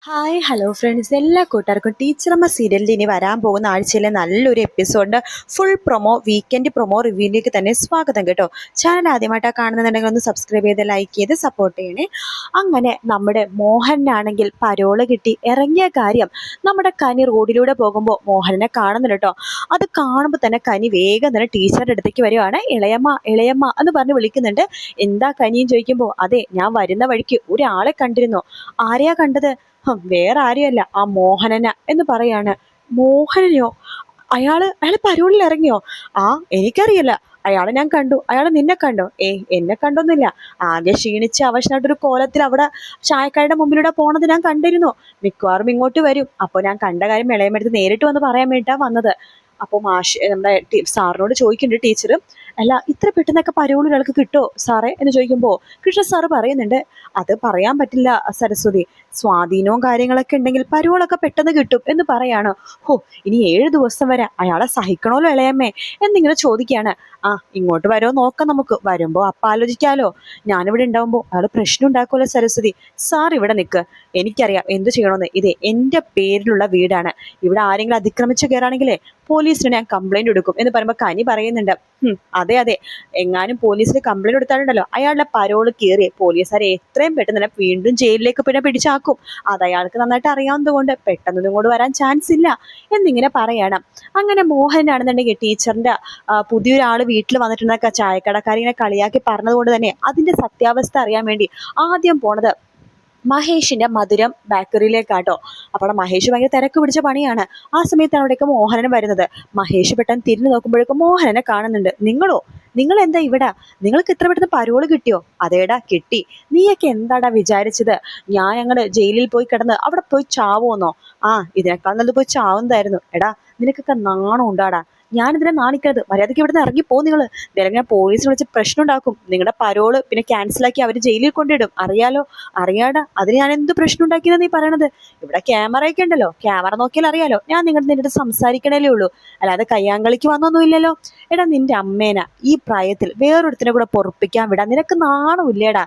Hi hello friends, എല്ലാ കൂട്ടുകാർക്കും ടീച്ചറമ്മ സീരിയലിൽ ഇനി വരാൻ പോകുന്ന ആഴ്ചയിലെ നല്ലൊരു എപ്പിസോഡിൻ്റെ ഫുൾ പ്രൊമോ വീക്കെൻഡ് പ്രൊമോ റിവ്യൂയിലേക്ക് തന്നെ സ്വാഗതം കേട്ടോ. ചാനൽ ആദ്യമായിട്ടാണ് കാണുന്നുണ്ടെങ്കിൽ ഒന്ന് സബ്സ്ക്രൈബ് ചെയ്ത് ലൈക്ക് ചെയ്ത് സപ്പോർട്ട് ചെയ്യണേ. അങ്ങനെ നമ്മുടെ മോഹനാണെങ്കിൽ പരോള് കിട്ടി ഇറങ്ങിയ കാര്യം നമ്മുടെ കനി റോഡിലൂടെ പോകുമ്പോൾ മോഹനെ കാണുന്നുണ്ട് കേട്ടോ. അത് കാണുമ്പോൾ തന്നെ കനി വേഗം തന്നെ ടീച്ചറുടെ അടുത്തേക്ക് വരുവാണ്. ഇളയമ്മ ഇളയമ്മ എന്ന് പറഞ്ഞ് വിളിക്കുന്നുണ്ട്. എന്താ കനിയും ചോദിക്കുമ്പോൾ, അതെ ഞാൻ വരുന്ന വഴിക്ക് ഒരാളെ കണ്ടിരുന്നു. ആരെയാ കണ്ടത്? വേറെ ആരെയല്ല, ആ മോഹനന എന്ന് പറയാണ്. മോഹനനെയോ? അയാള് പരോളിൽ ഇറങ്ങിയോ? ആ, എനിക്കറിയില്ല. അയാളെ ഞാൻ കണ്ടു. അയാൾ നിന്നെ കണ്ടോ? എന്നെ കണ്ടൊന്നുമില്ല. ആകെ ക്ഷീണിച്ച് അവശനായിട്ടൊരു കോലത്തിൽ അവിടെ ചായക്കാരുടെ മുമ്പിലൂടെ പോണത് ഞാൻ കണ്ടിരുന്നു. മിക്കവാറും ഇങ്ങോട്ട് വരും. അപ്പോൾ ഞാൻ കണ്ട കാര്യം ഇളയമെടുത്ത് നേരിട്ട് വന്ന് പറയാൻ വേണ്ടിയിട്ടാണ് വന്നത്. അപ്പോൾ നമ്മുടെ സാറിനോട് ചോദിക്കുന്നുണ്ട് ടീച്ചർ, അല്ല ഇത്ര പെട്ടെന്നൊക്കെ പരോളി ഒരാൾക്ക് കിട്ടുമോ സാറേ എന്ന് ചോദിക്കുമ്പോൾ കൃഷ്ണ സാറ് പറയുന്നുണ്ട്, അത് പറയാൻ പറ്റില്ല സരസ്വതി. സ്വാധീനവും കാര്യങ്ങളൊക്കെ ഉണ്ടെങ്കിൽ പരോളൊക്കെ പെട്ടെന്ന് കിട്ടും എന്ന് പറയാണ്. ഇനി 7 ദിവസം വരെ അയാളെ സഹിക്കണമല്ലോ ഇളയമ്മേ എന്നിങ്ങനെ ചോദിക്കുകയാണ്. ഇങ്ങോട്ട് വരുമോ നോക്കാം, നമുക്ക് വരുമ്പോൾ അപ്പം ആലോചിക്കാലോ. ഞാനിവിടെ ഉണ്ടാവുമ്പോൾ അയാൾ പ്രശ്നം ഉണ്ടാക്കുമല്ലോ സരസ്വതി. സാർ ഇവിടെ നിൽക്ക്, എനിക്കറിയാം എന്ത് ചെയ്യണമെന്ന്. ഇതേ എൻ്റെ പേരിലുള്ള വീടാണ്. ഇവിടെ ആരെങ്കിലും അതിക്രമിച്ച് കയറാണെങ്കിലേ പോലീസിന് ഞാൻ കംപ്ലൈന്റ് കൊടുക്കും എന്ന് പറയുമ്പോൾ കനി പറയുന്നുണ്ട്, അതെ അതെ, എങ്ങാനും പോലീസിന് കംപ്ലൈന്റ് കൊടുത്താലുണ്ടല്ലോ അയാളുടെ പരോള് കയറി പോലീസുകാരെ എത്രയും പെട്ടെന്ന് തന്നെ വീണ്ടും ജയിലിലേക്ക് പിന്നെ പിടിച്ചാക്കും. അത് അയാൾക്ക് നന്നായിട്ട് അറിയാവുന്നതുകൊണ്ട് പെട്ടെന്ന് ഇങ്ങോട്ട് വരാൻ ചാൻസ് ഇല്ല എന്നിങ്ങനെ പറയണം. അങ്ങനെ മോഹനാണെന്നുണ്ടെങ്കിൽ ടീച്ചറിന്റെ പുതിയൊരാൾ വീട്ടിൽ വന്നിട്ടുണ്ടെന്നൊക്കെ ചായക്കടക്കാരിങ്ങനെ കളിയാക്കി പറഞ്ഞതുകൊണ്ട് തന്നെ അതിന്റെ സത്യാവസ്ഥ അറിയാൻ വേണ്ടി ആദ്യം പോണത് മഹേഷിന്റെ മധുരം ബേക്കറിയിലേക്കാട്ടോ. അപ്പോൾ മഹേഷ് ഭയങ്കര തിരക്ക് പിടിച്ച പണിയാണ്. ആ സമയത്താണ് അവിടേക്ക് മോഹനൻ വരുന്നത്. മഹേഷ് പെട്ടെന്ന് തിരിഞ്ഞു നോക്കുമ്പോഴേക്കും മോഹനനെ കാണുന്നുണ്ട്. നിങ്ങൾ എന്താ ഇവിടെ? നിങ്ങൾക്ക് ഇത്ര പെട്ടെന്ന് പരോള് കിട്ടിയോ? അതേടാ കിട്ടി. നീയൊക്കെ എന്താടാ വിചാരിച്ചത്? ഞാൻ ഞങ്ങള് ജയിലിൽ പോയി കിടന്ന് അവിടെ പോയി ചാവുമെന്നോ? ഇതിനേക്കാൾ നല്ലത് പോയി ചാവുന്നതായിരുന്നു. എടാ നിനക്കൊക്കെ നാണം ഉണ്ടാടാ. ഞാനിതിനെ നാണിക്കരുത്. മര്യാദയ്ക്ക് ഇവിടുന്ന് ഇറങ്ങിപ്പോ. നിങ്ങൾ ഞാൻ പോലീസിനെ വിളിച്ച് പ്രശ്നം ഉണ്ടാക്കും. നിങ്ങളുടെ പരോള് പിന്നെ ക്യാൻസലാക്കി അവർ ജയിലിൽ കൊണ്ടിടും. അറിയാടാ. അതിന് ഞാൻ എന്ത് പ്രശ്നം ഉണ്ടാക്കിയെന്ന് നീ പറയണത്? ഇവിടെ ക്യാമറയൊക്കെ ഉണ്ടല്ലോ, ക്യാമറ നോക്കിയാൽ അറിയാലോ. ഞാൻ നിങ്ങളുടെ അടുത്ത് സംസാരിക്കണല്ലേ ഉള്ളൂ, അല്ലാതെ കയ്യാങ്കളിക്ക് വന്നൊന്നുമില്ലല്ലോ. എടാ നിന്റെ അമ്മേന ഈ പ്രായത്തിൽ വേറൊരുത്തിനെ കൂടെ പൊറപ്പിക്കാൻ വിടാൻ നിനക്ക് നാണമില്ലേടാ?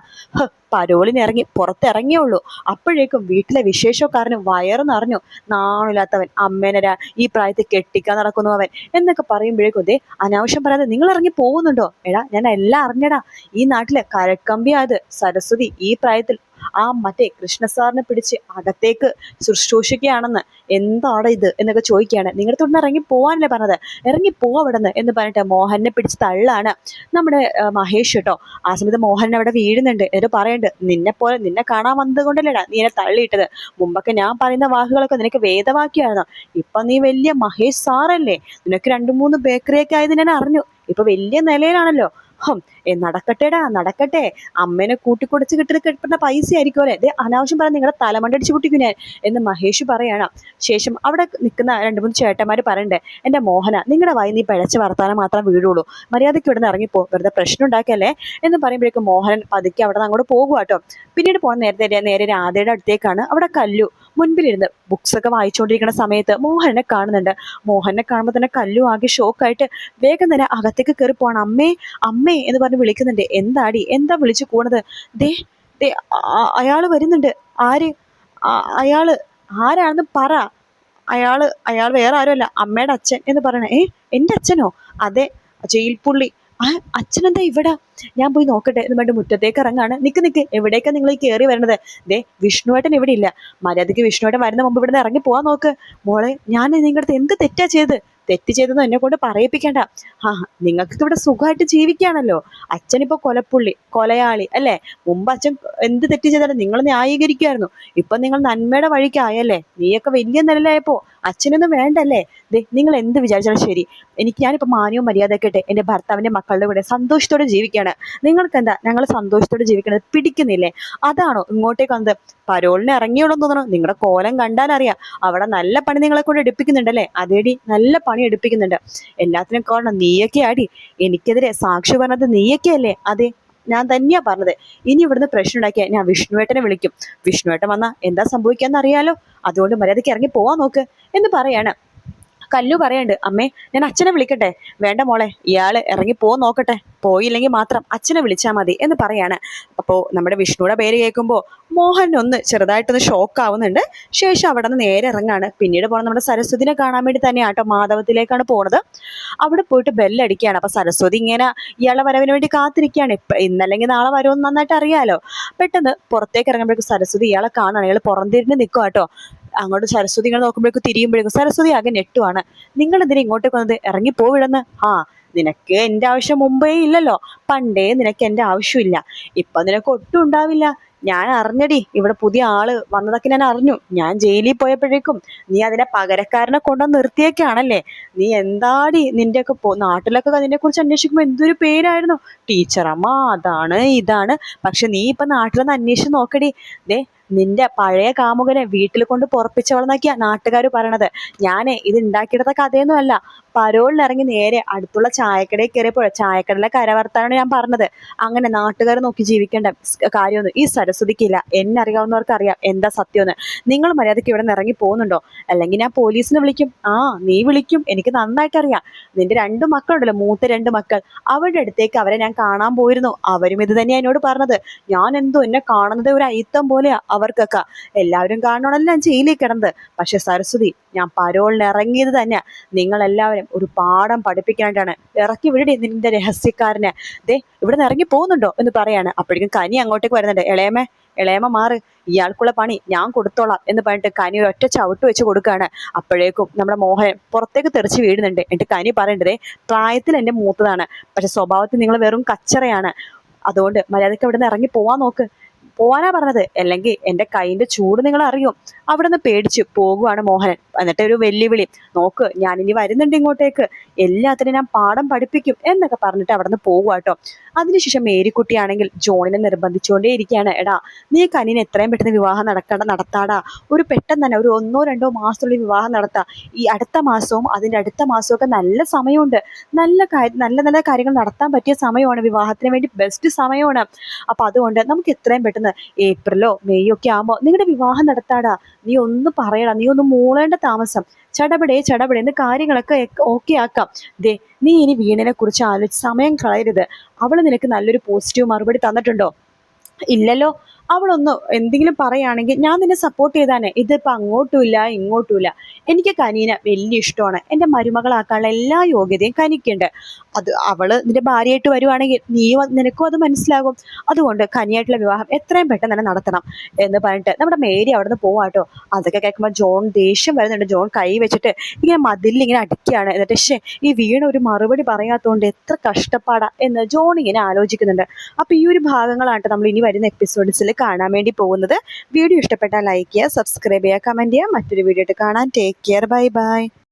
പരോളിന് ഇറങ്ങി പുറത്തിറങ്ങിയേ ഉള്ളൂ, അപ്പോഴേക്കും വീട്ടിലെ വിശേഷക്കാരന് വയറ് നിറഞ്ഞു. നാണില്ലാത്തവൻ, അമ്മേനരാ ഈ പ്രായത്തിൽ കെട്ടിക്കാൻ നടക്കുന്നു അവൻ എന്നൊക്കെ പറയുമ്പോഴേക്കും അതേ അനാവശ്യം പറയാതെ നിങ്ങൾ ഇറങ്ങി പോകുന്നുണ്ടോ? എടാ ഞാൻ എല്ലാം അറിഞ്ഞടാ. ഈ നാട്ടിലെ കരക്കമ്പിയായത് സരസ്വതി ഈ പ്രായത്തിൽ മറ്റേ കൃഷ്ണസാറിനെ പിടിച്ച് അകത്തേക്ക് ശുശ്രൂഷിക്കുകയാണെന്ന്. എന്താണ് ഇത് എന്നൊക്കെ ചോദിക്കുകയാണ്. നിങ്ങളുടെ തൊട്ട് ഇറങ്ങി പോവാനല്ലേ പറഞ്ഞത്? ഇറങ്ങി പോവവിടുന്ന് എന്ന് പറഞ്ഞിട്ട് മോഹനെ പിടിച്ച് തള്ളാണ് നമ്മുടെ മഹേഷ് കേട്ടോ. ആ സമയത്ത് മോഹൻ അവിടെ വീഴുന്നുണ്ട്. എന്നിട്ട് പറയുന്നുണ്ട്, നിന്നെ കാണാൻ വന്നത് കൊണ്ടല്ലേടാ നീ എന്നെ തള്ളിയിട്ടത്. മുമ്പൊക്കെ ഞാൻ പറയുന്ന വാക്കുകളൊക്കെ നിനക്ക് വേദവാക്യമായിരുന്നു. ഇപ്പൊ നീ വലിയ മഹേഷ് സാറല്ലേ. നിനക്ക് 2-3 ബേക്കറിയൊക്കെ ആയത് ഞാൻ അറിഞ്ഞു. ഇപ്പൊ വലിയ നിലയിലാണല്ലോ. നടക്കട്ടെടാ നടക്കട്ടെ. അമ്മേനെ കൂട്ടിക്കൊടിച്ച് കിട്ടുന്ന പൈസ ആയിരിക്കും അല്ലേ? അതെ അനാവശ്യം പറയാൻ നിങ്ങളുടെ തലമണ്ടടിച്ച് പൊട്ടിക്കും ഞാൻ എന്ന് മഹേഷ് പറയണം. ശേഷം അവിടെ നിൽക്കുന്ന 2-3 ചേട്ടന്മാർ പറയണ്ടേ, എൻ്റെ മോഹന നിങ്ങളുടെ വായി നീ പിഴച്ച് വർത്താനം മാത്രം വീടുള്ളൂ, മര്യാദയ്ക്ക് ഇവിടെ നിന്ന് ഇറങ്ങിപ്പോ, വെറുതെ പ്രശ്നം ഉണ്ടാക്കിയല്ലേ എന്ന് പറയുമ്പോഴേക്കും മോഹനൻ പതുക്കെ അവിടെ നിന്ന് അങ്ങോട്ട് പോകുക കേട്ടോ. പിന്നീട് പോകാൻ നേരെ രാധയുടെ അടുത്തേക്കാണ്. അവിടെ കല്ലു മുൻപിലിരുന്ന് ബുക്സൊക്കെ വായിച്ചുകൊണ്ടിരിക്കുന്ന സമയത്ത് മോഹനെ കാണുന്നുണ്ട്. മോഹനെ കാണുമ്പോൾ തന്നെ കല്ലു ആകെ ഷോക്കായിട്ട് വേഗം തന്നെ അകത്തേക്ക് കയറി പോവാണ്. അമ്മേ അമ്മേ എന്ന് പറഞ്ഞ് വിളിക്കുന്നുണ്ട്. എന്താടി, എന്താ വിളിച്ചു കൂണത്? ദേ ദേ അയാള് വരുന്നുണ്ട്. ആര്? അയാള് ആരാണെന്ന് പറ. അയാൾ വേറെ ആരുമല്ല, അമ്മയുടെ അച്ഛൻ എന്ന് പറയണേ. എൻ്റെ അച്ഛനോ? അതെ, ജയിൽ പുള്ളി. അച്ഛനെന്താ ഇവിടെ? ഞാൻ പോയി നോക്കട്ടെ എന്ന് പറഞ്ഞിട്ട് മുറ്റത്തേക്ക് ഇറങ്ങാണ്. നിക്ക് എവിടേക്കാ നിങ്ങൾ ഈ കയറി വരണത്? ദേ വിഷ്ണുവേട്ടൻ ഇവിടെ ഇല്ല. മര്യാദയ്ക്ക് വിഷ്ണുവേട്ടൻ വരുന്ന മുമ്പ് ഇവിടെ നിന്ന് ഇറങ്ങി പോവാൻ നോക്ക്. മോളെ ഞാൻ നിങ്ങളുടെ അടുത്ത് എന്ത് തെറ്റാ ചെയ്ത്? തെറ്റ് ചെയ്തെന്ന് എന്നെ കൊണ്ട് പറയിപ്പിക്കേണ്ട. നിങ്ങൾക്ക് ഇവിടെ സുഖമായിട്ട് ജീവിക്കുകയാണല്ലോ. അച്ഛനിപ്പോ കൊലപ്പുള്ളി, കൊലയാളി അല്ലേ? മുമ്പ് അച്ഛൻ എന്ത് തെറ്റ് ചെയ്താലും നിങ്ങൾ ന്യായീകരിക്കുമായിരുന്നു. ഇപ്പൊ നിങ്ങൾ നന്മയുടെ വഴിക്കായല്ലേ? നീയൊക്കെ വലിയ നിലയിലായപ്പോ അച്ഛനൊന്നും വേണ്ടല്ലേ? നിങ്ങൾ എന്ത് വിചാരിച്ചാലും ശരി, ഞാനിപ്പോൾ മാന്യവും മര്യാദക്കെട്ടെ എൻ്റെ ഭർത്താവിൻ്റെ മക്കളുടെ കൂടെ സന്തോഷത്തോടെ ജീവിക്കുകയാണ്. നിങ്ങൾക്ക് എന്താ ഞങ്ങൾ സന്തോഷത്തോടെ ജീവിക്കണത് പിടിക്കുന്നില്ലേ? അതാണോ ഇങ്ങോട്ടേക്ക് വന്നത്? പരോളിന് ഇറങ്ങിയോളെന്ന് തോന്നണോ? നിങ്ങളുടെ കോലം കണ്ടാലറിയാം. അവിടെ നല്ല പണി നിങ്ങളെ കൊണ്ട് എടുപ്പിക്കുന്നുണ്ടല്ലേ? അതേടി, നല്ല പണി എടുപ്പിക്കുന്നുണ്ട്. എല്ലാത്തിനും കാരണം നീയൊക്കെ ആടി. എനിക്കെതിരെ സാക്ഷി പറഞ്ഞത് നീയൊക്കെ അല്ലേ? അതെ, ഞാൻ തന്നെയാ പറഞ്ഞത്. ഇനി ഇവിടുന്ന് പ്രശ്നം ഉണ്ടാക്കിയാൽ ഞാൻ വിഷ്ണുവേട്ടനെ വിളിക്കും. വിഷ്ണുവേട്ടൻ വന്നാൽ എന്താ സംഭവിക്കാന്ന് അറിയാലോ. അതുകൊണ്ട് മര്യാദയ്ക്ക് ഇറങ്ങി പോവാൻ നോക്ക് എന്ന് പറയാണ്. കല്ലു പറയണ്ട്, അമ്മേ ഞാൻ അച്ഛനെ വിളിക്കട്ടെ? വേണ്ട മോളെ, ഇയാള് ഇറങ്ങി നോക്കട്ടെ, പോയില്ലെങ്കിൽ മാത്രം അച്ഛനെ വിളിച്ചാൽ മതി എന്ന് പറയാണ്. അപ്പോൾ നമ്മുടെ വിഷ്ണുയുടെ പേര് കേൾക്കുമ്പോൾ മോഹൻ ഒന്ന് ചെറുതായിട്ടൊന്ന് ഷോക്ക് ആവുന്നുണ്ട്. ശേഷം അവിടെ നിന്ന് നേരെ ഇറങ്ങാണ്. പിന്നീട് പോണത് നമ്മുടെ സരസ്വതിനെ കാണാൻ വേണ്ടി തന്നെയാണ് കേട്ടോ, മാധവത്തിലേക്കാണ് പോണത്. അവിടെ പോയിട്ട് ബെല്ലടിക്കുകയാണ്. അപ്പൊ സരസ്വതി ഇങ്ങനെ ഇയാളെ വരവിന് വേണ്ടി കാത്തിരിക്കുകയാണ്. ഇന്നല്ലെങ്കിൽ നാളെ വരുമെന്ന് നന്നായിട്ട് അറിയാലോ. പെട്ടെന്ന് പുറത്തേക്ക് ഇറങ്ങുമ്പോഴേക്കും സരസ്വതി ഇയാളെ കാണാണ്. ഇയാൾ പുറംതിരിഞ്ഞ് നിൽക്കുക കേട്ടോ. അങ്ങോട്ട് സരസ്വതി ഇങ്ങനെ നോക്കുമ്പോഴേക്കും തിരിയുമ്പോഴേക്കും സരസ്വതി ആകെ ഞെട്ടുവാണ്. നിങ്ങൾ എന്തിനാ ഇങ്ങോട്ടേക്ക് വന്നത്? ഇറങ്ങി പോവിടുന്ന്. ആ, നിനക്ക് എൻ്റെ ആവശ്യം മുമ്പേ ഇല്ലല്ലോ, പണ്ടേ നിനക്ക് എൻ്റെ ആവശ്യമില്ല, ഇപ്പൊ നിനക്ക് ഒട്ടും ഉണ്ടാവില്ല. ഞാൻ അറിഞ്ഞടി, ഇവിടെ പുതിയ ആള് വന്നതൊക്കെ ഞാൻ അറിഞ്ഞു. ഞാൻ ജയിലിൽ പോയപ്പോഴേക്കും നീ അതിനെ പകരക്കാരനെ കൊണ്ടുവന്ന് നിർത്തിയേക്കാണല്ലേ. നീ എന്താടി നിന്റെയൊക്കെ നാട്ടിലൊക്കെ അതിനെ കുറിച്ച് അന്വേഷിക്കുമ്പോൾ എന്തൊരു പേരായിരുന്നു, ടീച്ചറമ്മ അതാണ് ഇതാണ്. പക്ഷെ നീ ഇപ്പൊ നാട്ടിലൊന്ന് അന്വേഷിച്ച് നോക്കടി. ദേ, നിന്റെ പഴയ കാമുകനെ വീട്ടിൽ കൊണ്ട് പൊറപ്പിച്ചവളെന്നൊക്കെയാ നാട്ടുകാർ പറയണത്. ഞാനേ ഇത് ഉണ്ടാക്കിയെടുത്ത കഥയൊന്നും അല്ല. പരോളിൽ ഇറങ്ങി നേരെ അടുത്തുള്ള ചായക്കടയിൽ കയറിയപ്പോൾ ചായക്കടയിലെ കരവർത്താനാണ് ഞാൻ പറഞ്ഞത്. അങ്ങനെ നാട്ടുകാർ നോക്കി ജീവിക്കേണ്ട കാര്യമൊന്നും ഈ സരസ്വതിക്കില്ല. എന്നെ അറിയാവുന്നവർക്ക് അറിയാം എന്താ സത്യമെന്ന്. നിങ്ങൾ മര്യാദയ്ക്ക് ഇവിടെ നിന്ന് ഇറങ്ങി പോകുന്നുണ്ടോ? അല്ലെങ്കിൽ ഞാൻ പോലീസിനെ വിളിക്കും. ആ, നീ വിളിക്കും, എനിക്ക് നന്നായിട്ട് അറിയാം. നിന്റെ 2 മക്കളുണ്ടല്ലോ, മൂത്ത 2 മക്കൾ, അവരുടെ അടുത്തേക്ക് അവരെ ഞാൻ കാണാൻ പോയിരുന്നു. അവരും ഇത് തന്നെയാ എന്നോട് പറഞ്ഞത്. ഞാൻ എന്തോ എന്നെ കാണുന്നത് ഒരു അയിത്തം പോലെയാ അവർക്കൊക്കെ. എല്ലാവരും കാണണമല്ലോ ഞാൻ ജയിലിൽ കിടന്നത്. പക്ഷെ സരസ്വതി, ഞാൻ പരോളിന് ഇറങ്ങിയത് തന്നെ നിങ്ങളെല്ലാവരും ഒരു പാഠം പഠിപ്പിക്കാനായിട്ടാണ്. ഇറക്കി വിടടി നിന്റെ രഹസ്യക്കാരനെ. ദേ, ഇവിടെ നിന്ന് ഇറങ്ങി പോകുന്നുണ്ടോ എന്ന് പറയാണ്. അപ്പോഴേക്കും കനി അങ്ങോട്ടേക്ക് വരുന്നുണ്ട്. ഇളയമ്മ മാറ്, ഇയാൾക്കുള്ള പണി ഞാൻ കൊടുത്തോളാം എന്ന് പറഞ്ഞിട്ട് കനി ഒരു ഒറ്റ ചവിട്ട് വെച്ച് കൊടുക്കുകയാണ്. അപ്പോഴേക്കും നമ്മുടെ മോഹൻ പുറത്തേക്ക് തെറിച്ച് വീഴുന്നുണ്ട്. എന്നിട്ട് കനി പറയേണ്ടതേ, പ്രായത്തിൽ എൻ്റെ മൂത്തതാണ്, പക്ഷെ സ്വഭാവത്തിൽ നിങ്ങൾ വെറും കച്ചറയാണ്. അതുകൊണ്ട് മര്യാദയ്ക്ക് അവിടെ നിന്ന് ഇറങ്ങി പോവാൻ നോക്ക്. പോവാനാ പറഞ്ഞത്, അല്ലെങ്കിൽ എൻ്റെ കൈയിൻ്റെ ചൂട് നിങ്ങൾ അറിയും. അവിടെ നിന്ന് പേടിച്ച് പോകുവാണ് മോഹനൻ. എന്നിട്ട് ഒരു വെല്ലുവിളി, നോക്ക് ഞാനിനി വരുന്നുണ്ട് ഇങ്ങോട്ടേക്ക്, എല്ലാത്തിനും ഞാൻ പാഠം പഠിപ്പിക്കും എന്നൊക്കെ പറഞ്ഞിട്ട് അവിടെ നിന്ന് പോകുക കേട്ടോ. അതിനുശേഷം മേരിക്കുട്ടിയാണെങ്കിൽ ജോണിനെ നിർബന്ധിച്ചുകൊണ്ടേ ഇരിക്കുകയാണ്. എടാ, നീ കനിനെ എത്രയും പെട്ടെന്ന് വിവാഹം നടത്താടാ. ഒരു പെട്ടെന്ന് തന്നെ ഒരു 1-2 മാസത്തുള്ളിൽ വിവാഹം നടത്താം. ഈ അടുത്ത മാസവും അതിൻ്റെ അടുത്ത മാസവും ഒക്കെ നല്ല സമയമുണ്ട്. നല്ല കാര്യങ്ങൾ നടത്താൻ പറ്റിയ സമയമാണ്. വിവാഹത്തിന് വേണ്ടി ബെസ്റ്റ് സമയമാണ്. അപ്പൊ അതുകൊണ്ട് നമുക്ക് എത്രയും പെട്ടെന്ന് ഏപ്രിലോ മെയ്യോ ഒക്കെ ആകുമ്പോൾ നിങ്ങളുടെ വിവാഹം നടത്താടാ. നീ ഒന്ന് പറയടാ, നീ ഒന്ന് മൂളേണ്ട താമസം. ചടപടേ എന്ന് കാര്യങ്ങളൊക്കെ ഓക്കെ ആക്കാം. ദേ, നീ ഇനി വീണിനെ കുറിച്ച് ആലോചിച്ച് സമയം കളയരുത്. അവള് നിനക്ക് നല്ലൊരു പോസിറ്റീവ് മറുപടി തന്നിട്ടുണ്ടോ? ഇല്ലല്ലോ. അവളൊന്ന് എന്തെങ്കിലും പറയുകയാണെങ്കിൽ ഞാൻ നിന്നെ സപ്പോർട്ട് ചെയ്താനെ. ഇതിപ്പോൾ അങ്ങോട്ടുമില്ല ഇങ്ങോട്ടുമില്ല. എനിക്ക് കനീനെ വലിയ ഇഷ്ടമാണ്. എൻ്റെ മരുമകളാക്കാനുള്ള എല്ലാ യോഗ്യതയും കനിക്കുണ്ട്. അത് അവള് നിന്റെ ഭാര്യയായിട്ട് വരുവാണെങ്കിൽ നിനക്കും അത് മനസ്സിലാകും. അതുകൊണ്ട് കനിയായിട്ടുള്ള വിവാഹം എത്രയും പെട്ടെന്ന് തന്നെ നടത്തണം എന്ന് പറഞ്ഞിട്ട് നമ്മുടെ മേരി അവിടെ നിന്ന് പോവാട്ടോ. അതൊക്കെ കേൾക്കുമ്പോൾ ജോൺ ദേഷ്യം വരുന്നുണ്ട്. ജോൺ കൈ വെച്ചിട്ട് ഇങ്ങനെ മതിലിൽ ഇങ്ങനെ അടിക്കുകയാണ്. എന്നിട്ട് ഈ വീണ ഒരു മറുപടി പറയാത്തതുകൊണ്ട് എത്ര കഷ്ടപ്പാടാ എന്ന് ജോൺ ഇങ്ങനെ ആലോചിക്കുന്നുണ്ട്. അപ്പോൾ ഈ ഒരു ഭാഗങ്ങളാണ് നമ്മൾ ഇനി വരുന്ന എപ്പിസോഡ്സിൽ കാണാൻ വേണ്ടി പോകുന്നത്. വീഡിയോ ഇഷ്ടപ്പെട്ടാൽ ലൈക്ക് ചെയ്യുക, സബ്സ്ക്രൈബ് ചെയ്യുക, കമൻറ്റ് ചെയ്യുക. മറ്റൊരു വീഡിയോ ആയിട്ട് കാണാൻ. Take care, bye bye.